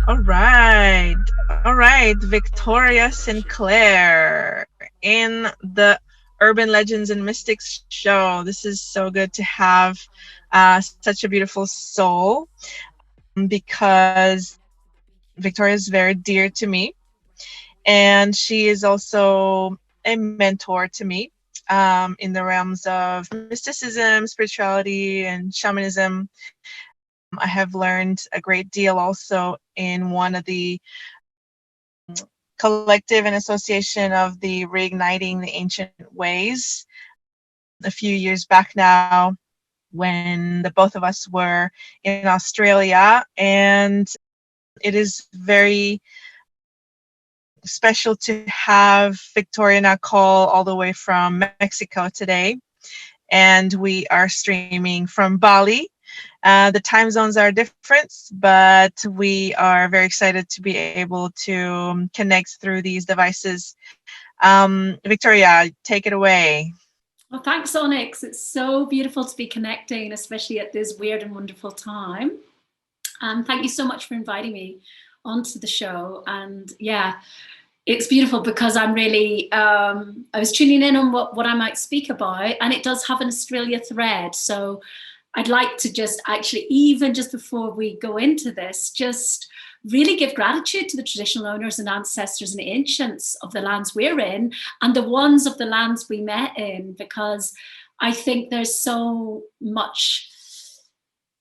All right. All right. Victoria Sinclair in the Urban Legends and Mystics show. This is so good to have such a beautiful soul because Victoria is very dear to me. And she is also a mentor to me in the realms of mysticism, spirituality, and shamanism. I have learned a great deal also in one of the collective and association of the Reigniting the Ancient Ways a few years back now when the both of us were in Australia. And it is very special to have Victoria now call all the way from Mexico today. And we are streaming from Bali. The time zones are different, but we are very excited to be able to connect through these devices. Victoria, take it away. Well, thanks, Onyx. It's so beautiful to be connecting, especially at this weird and wonderful time. And thank you so much for inviting me onto the show. And yeah, it's beautiful because I'm really, I was tuning in on what I might speak about, and it does have an Australia thread. So I'd like to just actually, even just before we go into this, just really give gratitude to the traditional owners and ancestors and ancients of the lands we're in and the ones of the lands we met in, because I think there's so much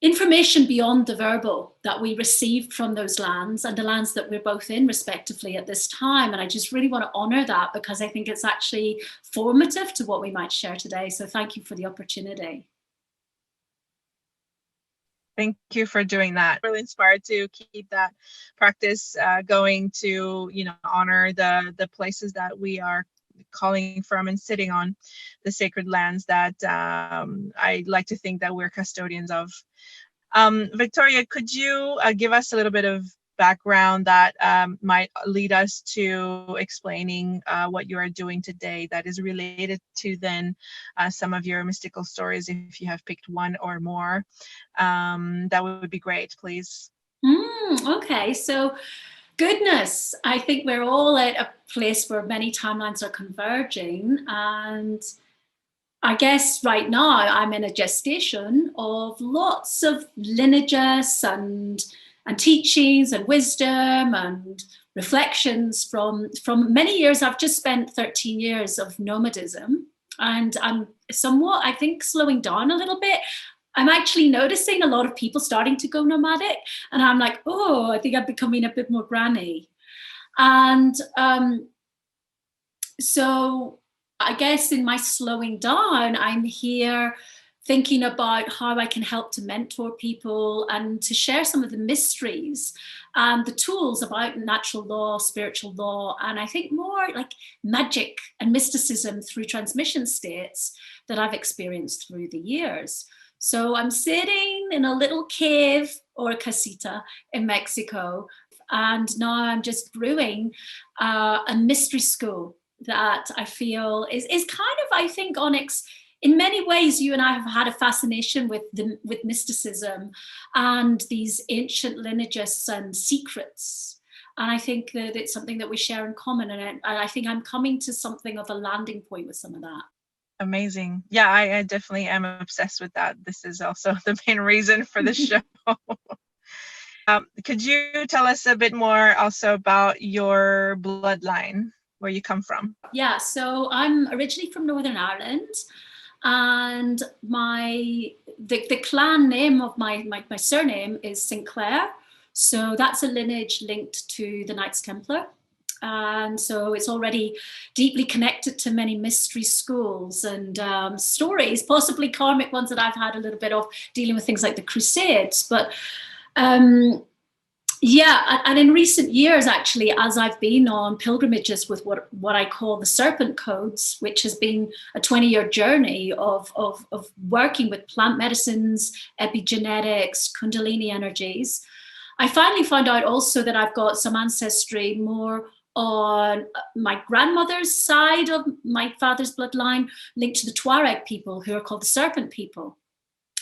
information beyond the verbal that we received from those lands and the lands that we're both in respectively at this time. And I just really want to honor that because I think it's actually formative to what we might share today. So thank you for the opportunity. Thank you for doing that. Really inspired to keep that practice going to, honor the places that we are calling from and sitting on, the sacred lands that I like to think that we're custodians of. Victoria, could you give us a little bit of background that might lead us to explaining what you are doing today that is related to then some of your mystical stories, if you have picked one or more? That would be great, please. Okay, so goodness, I think we're all at a place where many timelines are converging, and I guess right now I'm in a gestation of lots of lineages and teachings and wisdom and reflections from many years. I've just spent 13 years of nomadism, and I'm somewhat, I think, slowing down a little bit. I'm actually noticing a lot of people starting to go nomadic, and I'm like, oh, I think I'm becoming a bit more granny. And so I guess in my slowing down, I'm here thinking about how I can help to mentor people and to share some of the mysteries and the tools about natural law, spiritual law, and I think more like magic and mysticism through transmission states that I've experienced through the years. So I'm sitting in a little cave or a casita in Mexico, and now I'm just brewing a mystery school that I feel is kind of, I think, Onyx, in many ways, you and I have had a fascination with mysticism and these ancient lineages and secrets. And I think that it's something that we share in common. And I think I'm coming to something of a landing point with some of that. Amazing. Yeah, I definitely am obsessed with that. This is also the main reason for the show. Could you tell us a bit more also about your bloodline, where you come from? Yeah, so I'm originally from Northern Ireland, and the clan name of my surname is Sinclair. So that's a lineage linked to the Knights Templar. And so it's already deeply connected to many mystery schools and stories, possibly karmic ones that I've had a little bit of dealing with things like the Crusades. But yeah, and in recent years, actually, as I've been on pilgrimages with what I call the Serpent codes, which has been a 20-year journey of working with plant medicines, epigenetics, Kundalini energies, I finally found out also that I've got some ancestry more on my grandmother's side of my father's bloodline linked to the Touareg people who are called the Serpent people.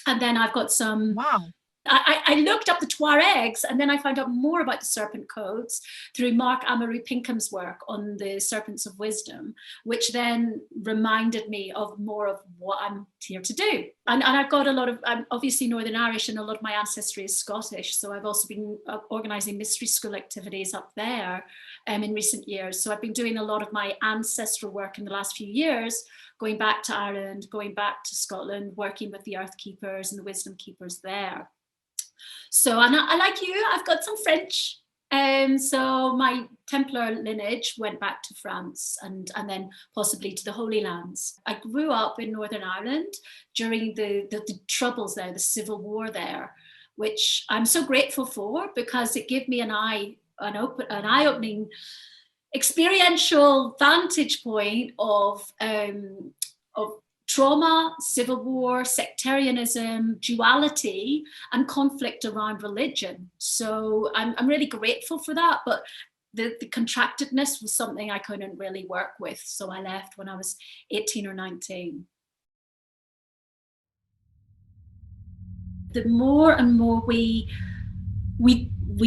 And then I've got some I looked up the Touaregs, and then I found out more about the serpent codes through Mark Amaru Pinkham's work on the Serpents of Wisdom, which then reminded me of more of what I'm here to do. And I've got a lot of, I'm obviously Northern Irish, and a lot of my ancestry is Scottish. So I've also been organising mystery school activities up there in recent years. So I've been doing a lot of my ancestral work in the last few years, going back to Ireland, going back to Scotland, working with the Earth Keepers and the Wisdom Keepers there. So, and I like you, I've got some French. So my Templar lineage went back to France and then possibly to the Holy Lands. I grew up in Northern Ireland during the troubles there, the civil war there, which I'm so grateful for, because it gave me an eye-opening experiential vantage point of trauma, civil war, sectarianism, duality, and conflict around religion. So I'm really grateful for that, but the contractedness was something I couldn't really work with. So I left when I was 18 or 19. The more and more we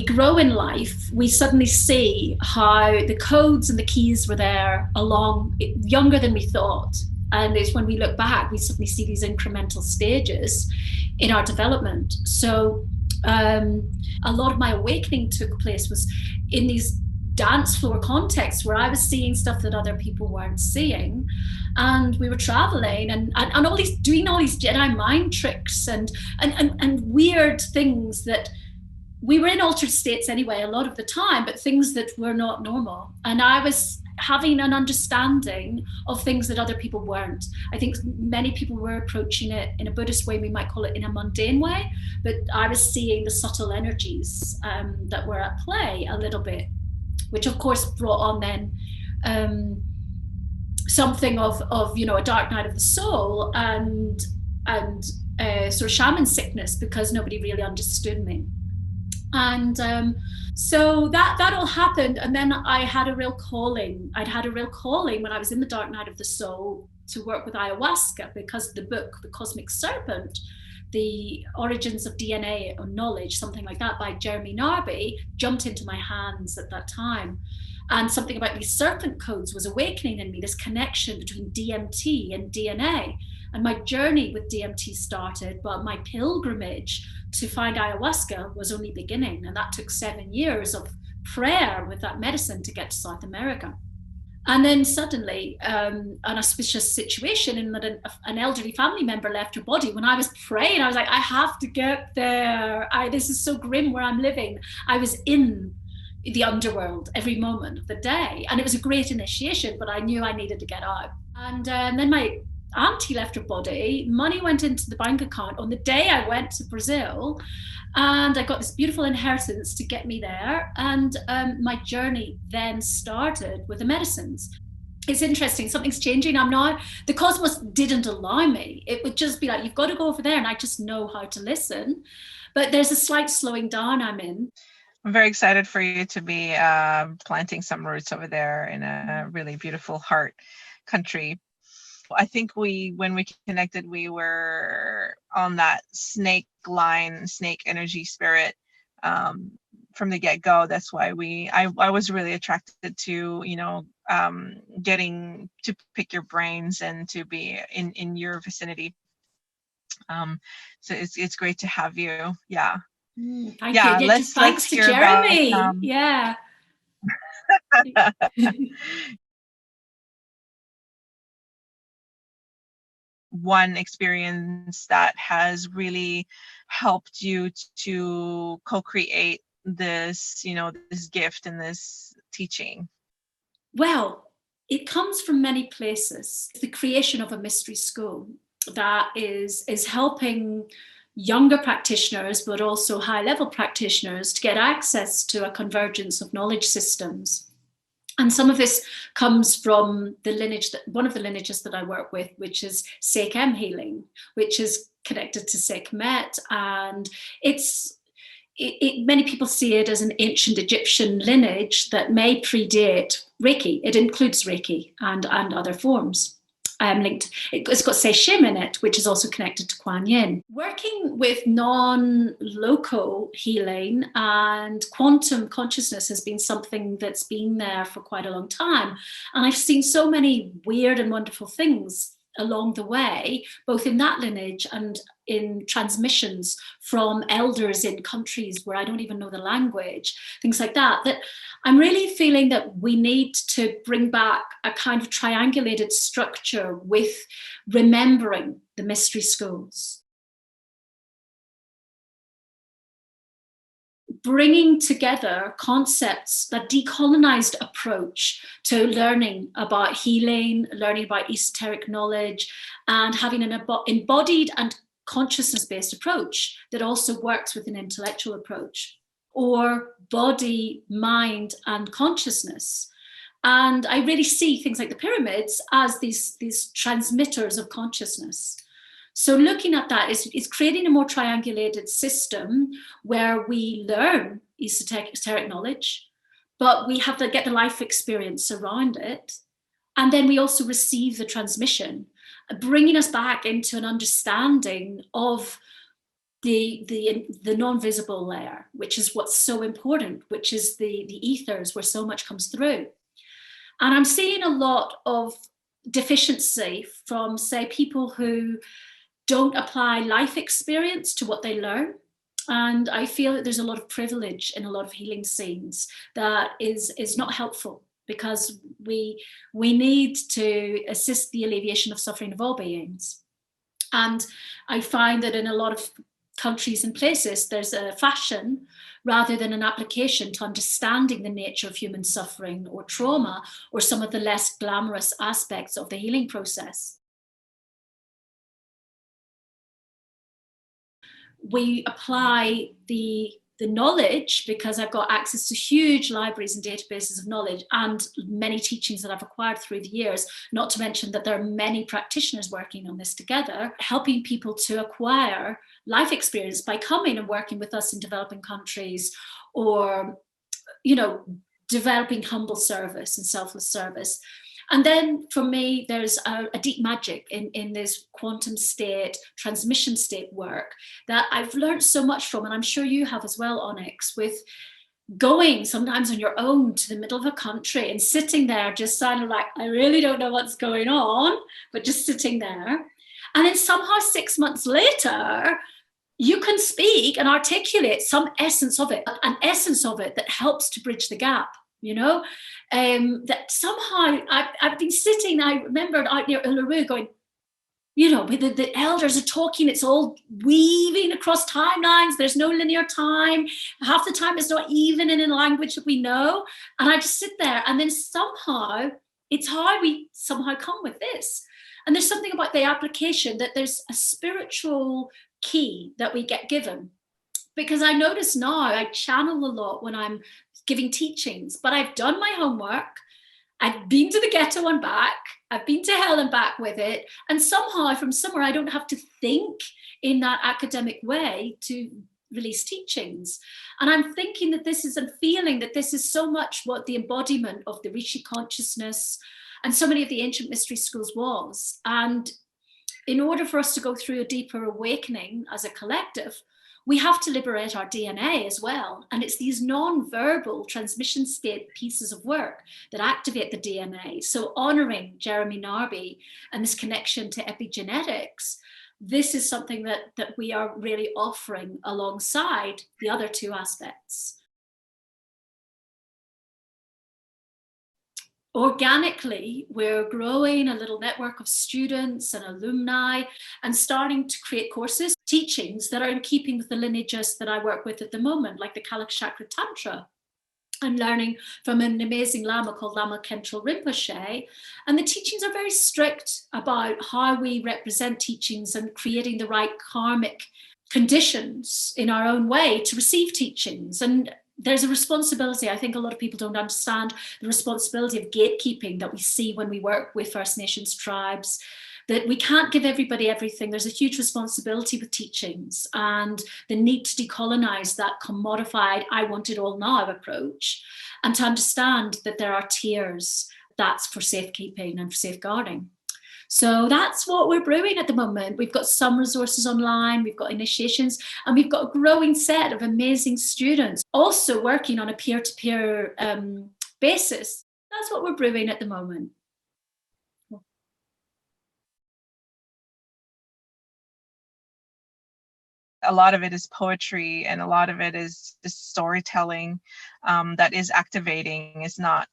grow in life, we suddenly see how the codes and the keys were there along younger than we thought. And it's when we look back, we suddenly see these incremental stages in our development. So a lot of my awakening took place was in these dance floor contexts where I was seeing stuff that other people weren't seeing. And we were traveling and all these, doing all these Jedi mind tricks and weird things that we were in altered states anyway, a lot of the time, but things that were not normal. And I was having an understanding of things that other people weren't. I think many people were approaching it in a Buddhist way, we might call it in a mundane way, but I was seeing the subtle energies that were at play a little bit, which of course brought on then something of a dark night of the soul and sort of shaman sickness, because nobody really understood me. And so that all happened, and then I had a real calling. I'd had a real calling when I was in the dark night of the soul to work with ayahuasca, because the book, The Cosmic Serpent, The Origins of DNA or Knowledge, something like that, by Jeremy Narby, jumped into my hands at that time. And something about these serpent codes was awakening in me, this connection between DMT and DNA. And my journey with DMT started, but my pilgrimage to find ayahuasca was only beginning. And that took 7 years of prayer with that medicine to get to South America. And then suddenly, an auspicious situation in that an elderly family member left her body. When I was praying, I was like, I have to get there. This is so grim where I'm living. I was in the underworld every moment of the day. And it was a great initiation, but I knew I needed to get out. And then my auntie left her body, money went into the bank account on the day I went to Brazil, and I got this beautiful inheritance to get me there. And my journey then started with the medicines. It's interesting, something's changing. The cosmos didn't allow me. It would just be like, you've got to go over there, and I just know how to listen. But there's a slight slowing down I'm in. I'm very excited for you to be planting some roots over there in a really beautiful heart country. I think when we connected, we were on that snake line, snake energy spirit from the get-go. That's why I was really attracted to, getting to pick your brains and to be in your vicinity. So it's great to have you. Yeah. Thank you. Thanks to Jeremy. Yeah. One experience that has really helped you to co-create this, this gift and this teaching? Well, it comes from many places. The creation of a mystery school that is helping younger practitioners, but also high-level practitioners, to get access to a convergence of knowledge systems. And some of this comes from the lineage, one of the lineages that I work with, which is Sekhem healing, which is connected to Sekmet. And many people see it as an ancient Egyptian lineage that may predate Reiki. It includes Reiki and other forms. linked. It's got Sechem in it, which is also connected to Kuan Yin. Working with non-local healing and quantum consciousness has been something that's been there for quite a long time. And I've seen so many weird and wonderful things along the way, both in that lineage and in transmissions from elders in countries where I don't even know the language, things like that, that I'm really feeling that we need to bring back a kind of triangulated structure with remembering the mystery schools. Bringing together concepts, that decolonized approach to learning about healing, learning about esoteric knowledge, and having an embodied and consciousness-based approach that also works with an intellectual approach, or body, mind, and consciousness. And I really see things like the pyramids as these transmitters of consciousness. So looking at that is creating a more triangulated system where we learn esoteric knowledge, but we have to get the life experience around it. And then we also receive the transmission, bringing us back into an understanding of the non-visible layer, which is what's so important, which is the ethers where so much comes through. And I'm seeing a lot of deficiency from, say, people who don't apply life experience to what they learn. And I feel that there's a lot of privilege in a lot of healing scenes that is not helpful, because we need to assist the alleviation of suffering of all beings. And I find that in a lot of countries and places, there's a fashion rather than an application to understanding the nature of human suffering or trauma, or some of the less glamorous aspects of the healing process. We apply the knowledge because I've got access to huge libraries and databases of knowledge and many teachings that I've acquired through the years, not to mention that there are many practitioners working on this together, helping people to acquire life experience by coming and working with us in developing countries, or, you know, developing humble service and selfless service. And then for me, there's a deep magic in this quantum state, transmission state work that I've learned so much from, and I'm sure you have as well, Onyx, with going sometimes on your own to the middle of a country and sitting there just kind of like, I really don't know what's going on, but just sitting there. And then somehow 6 months later, you can speak and articulate some essence of it, an essence of it that helps to bridge the gap. You know, that somehow I've been sitting, I remembered out near Uluru going, you know, the elders are talking, it's all weaving across timelines, there's no linear time, half the time it's not even in a language that we know. And I just sit there, and then somehow it's how we somehow come with this. And there's something about the application, that there's a spiritual key that we get given. Because I notice now I channel a lot when I'm giving teachings, but I've done my homework. I've been to the ghetto and back. I've been to hell and back with it. And somehow from somewhere, I don't have to think in that academic way to release teachings. And I'm thinking that this is, and feeling that this is so much what the embodiment of the Rishi consciousness and so many of the ancient mystery schools was. And in order for us to go through a deeper awakening as a collective, we have to liberate our DNA as well. And it's these non-verbal transmission state pieces of work that activate the DNA. So honoring Jeremy Narby and this connection to epigenetics, this is something that we are really offering alongside the other two aspects. Organically, we're growing a little network of students and alumni and starting to create courses, teachings that are in keeping with the lineages that I work with at the moment, like the Kalachakra Tantra. I'm learning from an amazing Lama called Lama Khentrul Rinpoche. And the teachings are very strict about how we represent teachings and creating the right karmic conditions in our own way to receive teachings. And there's a responsibility. I think a lot of people don't understand the responsibility of gatekeeping that we see when we work with First Nations tribes, that we can't give everybody everything. There's a huge responsibility with teachings and the need to decolonize that commodified, I want it all now approach, and to understand that there are tiers. That's for safekeeping and for safeguarding. So that's what we're brewing at the moment. We've got some resources online, we've got initiations, and we've got a growing set of amazing students also working on a peer-to-peer basis. That's what we're brewing at the moment. A lot of it is poetry, and a lot of it is storytelling that is activating. It's not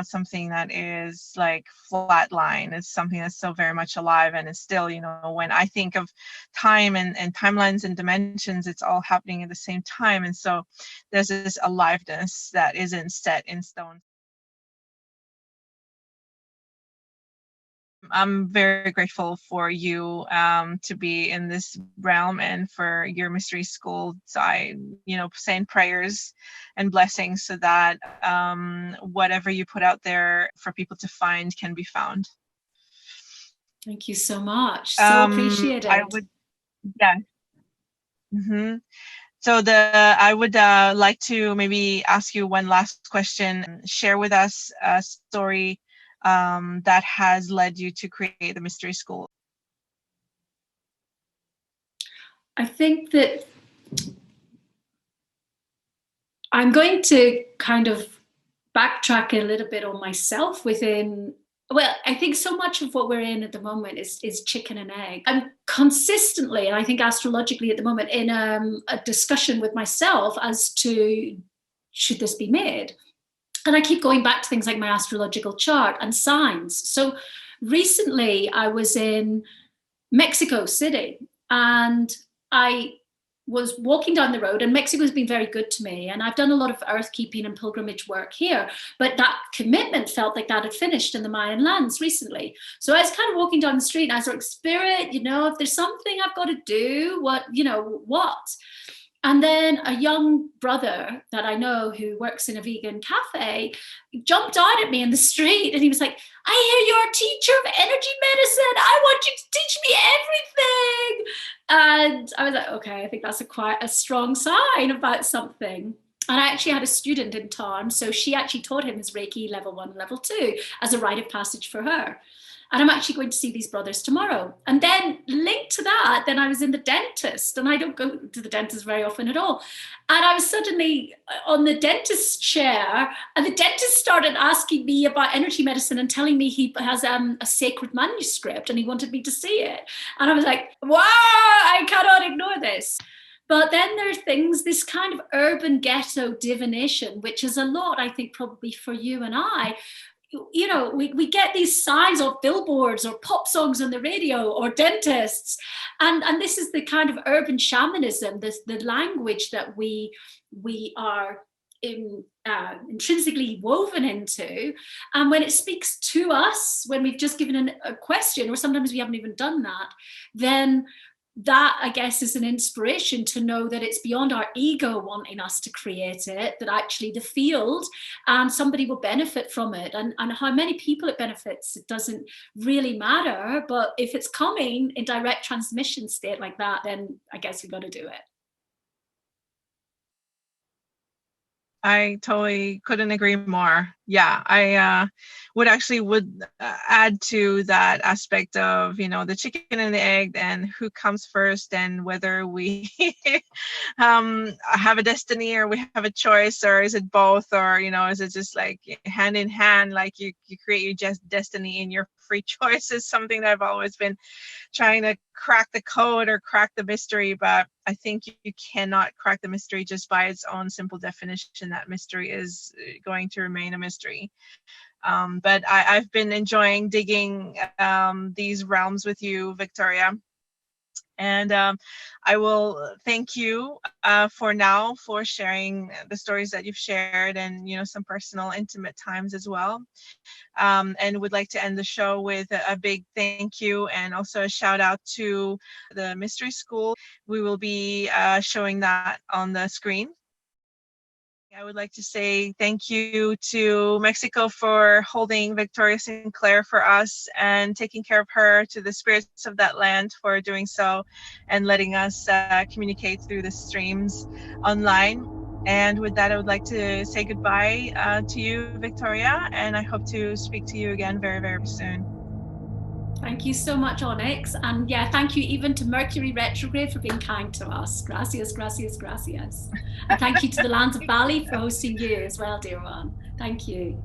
something that is like flatline. It's something that's still very much alive, and it's still, you know, when I think of time and timelines and dimensions, it's all happening at the same time. And so there's this aliveness that isn't set in stone. I'm very grateful for you to be in this realm and for your mystery school. So I, you know, saying prayers and blessings so that whatever you put out there for people to find can be found. Thank you so much. So appreciate it. I would, yeah. Mm-hmm. So I would like to maybe ask you one last question. Share with us a story that has led you to create the mystery school. I think that I'm going to kind of backtrack a little bit on myself within. Well, I think so much of what we're in at the moment is chicken and egg. I'm consistently, and I think astrologically at the moment, in a discussion with myself as to should this be made? And I keep going back to things like my astrological chart and signs. So recently I was in Mexico City and I was walking down the road, and Mexico has been very good to me. And I've done a lot of earth keeping and pilgrimage work here, but that commitment felt like that had finished in the Mayan lands recently. So I was kind of walking down the street and I was like, Spirit, you know, if there's something I've got to do, what? And then a young brother that I know who works in a vegan cafe jumped out at me in the street and he was like, I hear you're a teacher of energy medicine. I want you to teach me everything. And I was like, okay, I think that's quite a strong sign about something. And I actually had a student in town, so she actually taught him his Reiki level 1, level 2 as a rite of passage for her. And I'm actually going to see these brothers tomorrow. And then linked to that, then I was in the dentist, and I don't go to the dentist very often at all. And I was suddenly on the dentist chair, and the dentist started asking me about energy medicine and telling me he has a sacred manuscript and he wanted me to see it. And I was like, wow, I cannot ignore this. But then there are things, this kind of urban ghetto divination, which is a lot, I think, probably for you and I. You know, we get these signs of billboards or pop songs on the radio or dentists. And this is the kind of urban shamanism, the language that we are intrinsically woven into. And when it speaks to us, when we've just given a question, or sometimes we haven't even done that, then that, I guess, is an inspiration to know that it's beyond our ego wanting us to create it, that actually the field and somebody will benefit from it. And how many people it benefits, it doesn't really matter. But if it's coming in direct transmission state like that, then I guess we've got to do it. I totally couldn't agree more. Yeah, I would add to that aspect of, you know, the chicken and the egg and who comes first, and whether we have a destiny or we have a choice, or is it both, or, you know, is it just like hand in hand, like you create your just destiny in your free choice, is something that I've always been trying to crack the code or crack the mystery. But I think you cannot crack the mystery just by its own simple definition. That mystery is going to remain a mystery. But I've been enjoying digging these realms with you, Victoria. And I will thank you for now for sharing the stories that you've shared, and, you know, some personal, intimate times as well. And would like to end the show with a big thank you, and also a shout out to the Mystery School. We will be showing that on the screen. I would like to say thank you to Mexico for holding Victoria Sinclair for us and taking care of her, to the spirits of that land for doing so and letting us communicate through the streams online. And with that, I would like to say goodbye to you, Victoria, and I hope to speak to you again very, very soon. Thank you so much, Onyx. And yeah, thank you even to Mercury retrograde for being kind to us. Gracias, gracias, gracias. And thank you to the Lands of Bali for hosting you as well, dear one. Thank you.